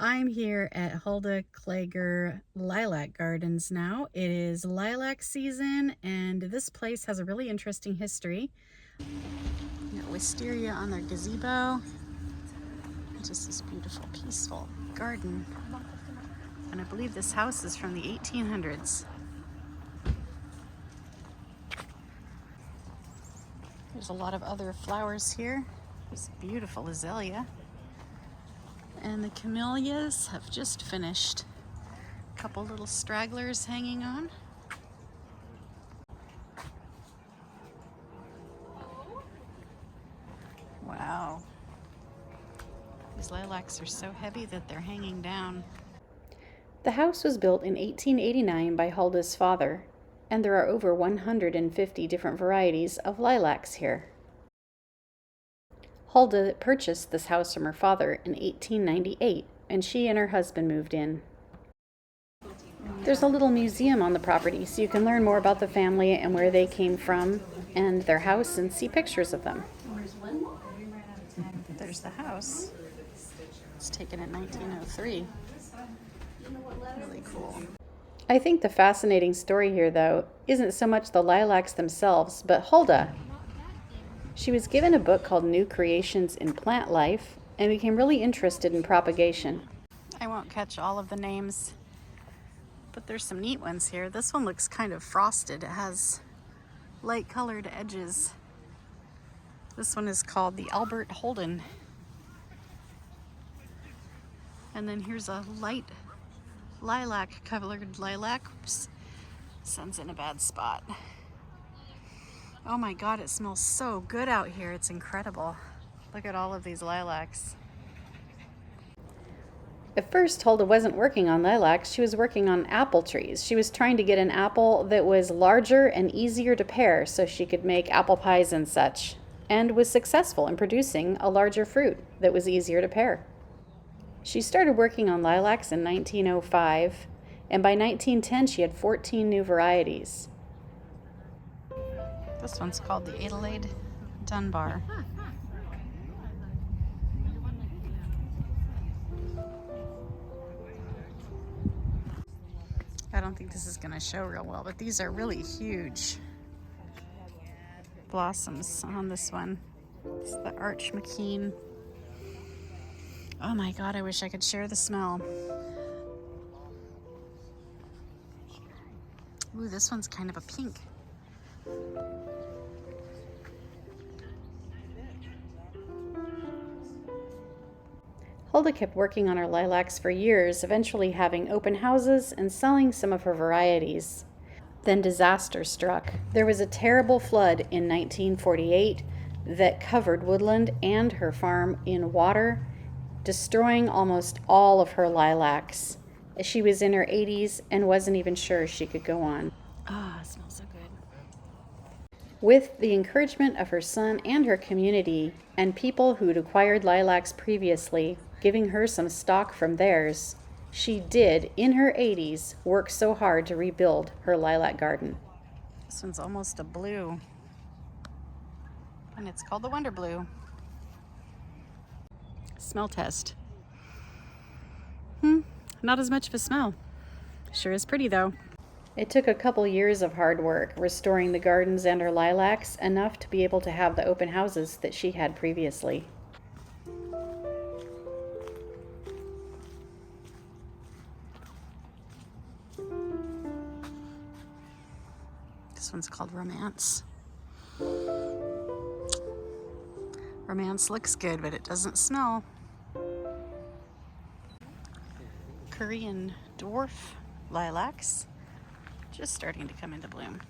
I'm here at Hulda Klager Lilac Gardens now. It is lilac season and this place has a really interesting history. You got wisteria on their gazebo. Just this beautiful, peaceful garden. And I believe this house is from the 1800s. There's a lot of other flowers here. There's a beautiful azalea. And the camellias have just finished. A couple little stragglers hanging on. Wow. These lilacs are so heavy that they're hanging down. The house was built in 1889 by Hulda's father, and there are over 150 different varieties of lilacs here. Hulda purchased this house from her father in 1898, and she and her husband moved in. There's a little museum on the property, so you can learn more about the family and where they came from and their house and see pictures of them. There's the house. It's taken in 1903. Really cool. I think the fascinating story here, though, isn't so much the lilacs themselves, but Hulda. She was given a book called New Creations in Plant Life and became really interested in propagation. I won't catch all of the names, but there's some neat ones here. This one looks kind of frosted. It has light colored edges. This one is called the Albert Holden. And then here's a light lilac colored lilac. Oops. Sun's in a bad spot. Oh my God, it smells so good out here. It's incredible. Look at all of these lilacs. At first, Hulda wasn't working on lilacs. She was working on apple trees. She was trying to get an apple that was larger and easier to pare so she could make apple pies and such, and was successful in producing a larger fruit that was easier to pare. She started working on lilacs in 1905, and by 1910 she had 14 new varieties. This one's called the Adelaide Dunbar. I don't think this is going to show real well, but these are really huge blossoms on this one. It's the Arch McKean. Oh my God, I wish I could share the smell. Ooh, this one's kind of a pink. Hulda kept working on her lilacs for years, eventually having open houses and selling some of her varieties. Then disaster struck. There was a terrible flood in 1948 that covered Woodland and her farm in water, destroying almost all of her lilacs. She was in her 80s and wasn't even sure she could go on. Ah, it smells so good. With the encouragement of her son and her community, and people who'd acquired lilacs previously, giving her some stock from theirs, she did, in her 80s, work so hard to rebuild her lilac garden. This one's almost a blue, and it's called the Wonder Blue. Smell test. Not as much of a smell. Sure is pretty though. It took a couple years of hard work restoring the gardens and her lilacs, enough to be able to have the open houses that she had previously. This one's called Romance. Romance looks good, but it doesn't smell. Korean dwarf lilacs, just starting to come into bloom.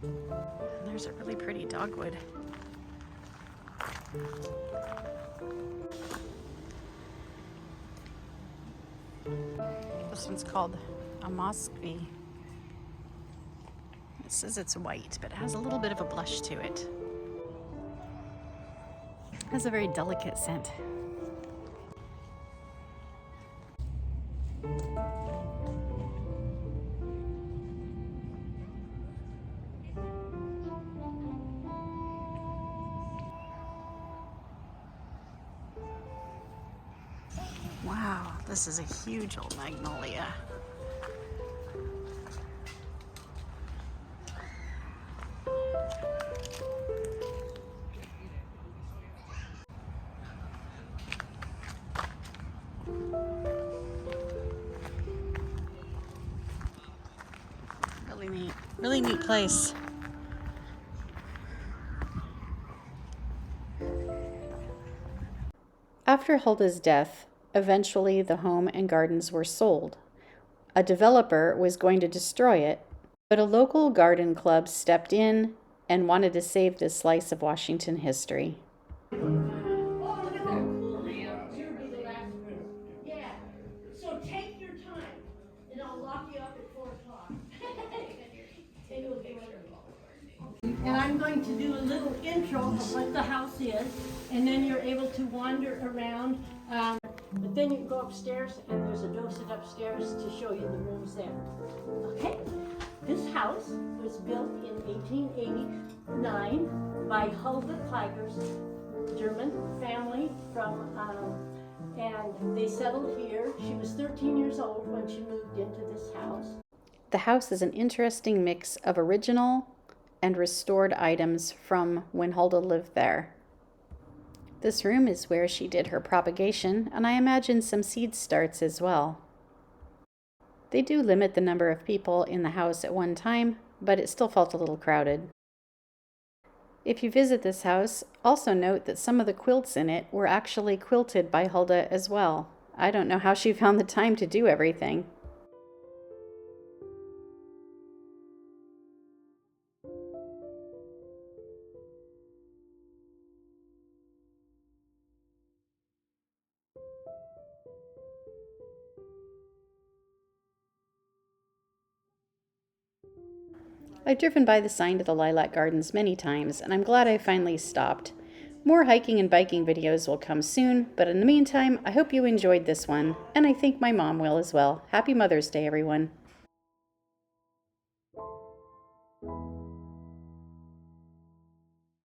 And there's a really pretty dogwood. This one's called a Moskvi. It says it's white, but it has a little bit of a blush to it. It has a very delicate scent. Wow, this is a huge old magnolia. Really neat place. After Hulda's death, eventually the home and gardens were sold. A developer was going to destroy it, but a local garden club stepped in and wanted to save this slice of Washington history. Yeah, so take your time, and I'll lock you up at 4 o'clock. And I'm going to do a little intro of what the house is, and then you're able to wander around. But then you can go upstairs, and there's a dosage upstairs to show you the rooms there. Okay, this house was built in 1889 by Hulda Klager's German family from, and they settled here. She was 13 years old when she moved into this house. The house is an interesting mix of original and restored items from when Hulda lived there. This room is where she did her propagation, and I imagine some seed starts as well. They do limit the number of people in the house at one time, but it still felt a little crowded. If you visit this house, also note that some of the quilts in it were actually quilted by Hulda as well. I don't know how she found the time to do everything. I've driven by the sign to the Lilac Gardens many times, and I'm glad I finally stopped. More hiking and biking videos will come soon, but in the meantime, I hope you enjoyed this one, and I think my mom will as well. Happy Mother's Day, everyone.